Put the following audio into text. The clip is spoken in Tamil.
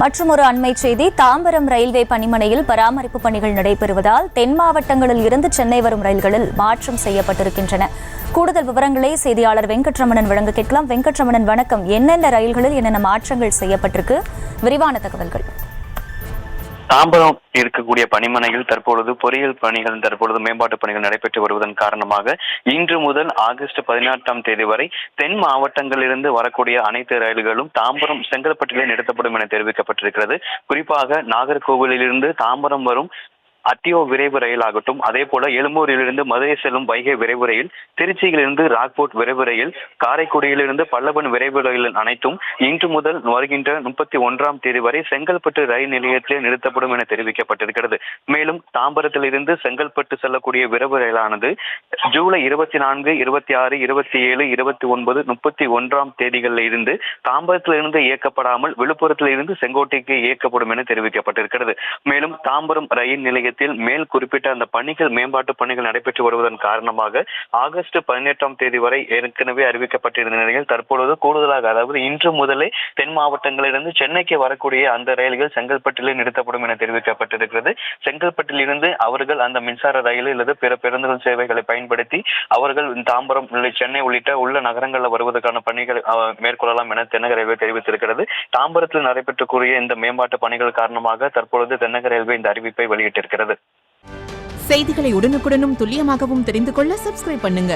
மற்றும் ஒரு அண்மை செய்தி, தாம்பரம் ரயில்வே பணிமனையில் பராமரிப்பு பணிகள் நடைபெறுவதால் தென் மாவட்டங்களில் இருந்து சென்னை வரும் ரயில்களில் மாற்றம் செய்யப்பட்டிருக்கின்றன. கூடுதல் விவரங்களை செய்தியாளர் வெங்கட்ரமணன் வழங்க கேட்கலாம். வெங்கட்ரமணன், வணக்கம். என்னென்ன ரயில்களில் என்னென்ன மாற்றங்கள் செய்யப்பட்டிருக்கு? விரிவான தகவல்கள். தாம்பரம் இருக்கக்கூடிய பணிமனையில் தற்பொழுது பொறியியல் பணிகள் மேம்பாட்டு பணிகள் நடைபெற்று வருவதன் காரணமாக இன்று முதல் ஆகஸ்ட் 18ஆம் தேதி வரை தென் மாவட்டங்களிலிருந்து வரக்கூடிய அனைத்து ரயில்களும் தாம்பரம் செங்கல்பட்டிலே நிறுத்தப்படும் என தெரிவிக்கப்பட்டிருக்கிறது. குறிப்பாக நாகர்கோவிலிருந்து தாம்பரம் வரும் அத்தியோ விரைவு ரயில் ஆகட்டும், அதே போல எழும்பூரிலிருந்து மதுரை செல்லும் வைகை விரைவு ரயில், திருச்சியிலிருந்து ராக்போர்ட் விரைவு ரயில், காரைக்குடியிலிருந்து பல்லவன் விரைவு ரயில் அனைத்தும் இன்று முதல் வருகின்ற 31ஆம் தேதி வரை செங்கல்பட்டு ரயில் நிலையத்தில் நிறுத்தப்படும் என தெரிவிக்கப்பட்டிருக்கிறது. மேலும் தாம்பரத்திலிருந்து செங்கல்பட்டு செல்லக்கூடிய விரைவு ரயிலானது ஜூலை 24, 26, 27, 29, 31ஆம் தேதிகளில் இருந்து தாம்பரத்திலிருந்து இயக்கப்படாமல் விழுப்புரத்திலிருந்து செங்கோட்டைக்கு இயக்கப்படும் என தெரிவிக்கப்பட்டிருக்கிறது. மேலும் தாம்பரம் ரயில் நிலையத்தில் மேல் குறிப்பிட்ட அந்த பணிகள் மேம்பாட்டு பணிகள் நடைபெற்று வருவதன் காரணமாக ஆகஸ்ட் 18ஆம் தேதி வரை ஏற்கனவே அறிவிக்கப்பட்டிருந்த நிலையில் தற்பொழுது கூடுதலாக, அதாவது இன்று முதலே தென் மாவட்டங்களிலிருந்து சென்னைக்கு வரக்கூடிய அந்த ரயில்கள் செங்கல்பட்டிலே நிறுத்தப்படும் என தெரிவிக்கப்பட்டிருக்கிறது. செங்கல்பட்டில் இருந்து அவர்கள் அந்த மின்சார ரயில் அல்லது பிற பேருந்துகள் சேவைகளை பயன்படுத்தி அவர்கள் தாம்பரம், சென்னை உள்ளிட்ட உள்ள நகரங்களில் வருவதற்கான பணிகள் மேற்கொள்ளலாம் என தென்னக ரயில்வே தெரிவித்திருக்கிறது. தாம்பரத்தில் நடைபெற்றக்கூடிய இந்த மேம்பாட்டு பணிகள் காரணமாக தற்பொழுது தென்னக ரயில்வே இந்த அறிவிப்பை வெளியிட்டிருக்கிறது. செய்திகளை உடனுக்குடனும் துல்லியமாகவும் தெரிந்து கொள்ள சப்ஸ்கிரைப் பண்ணுங்க.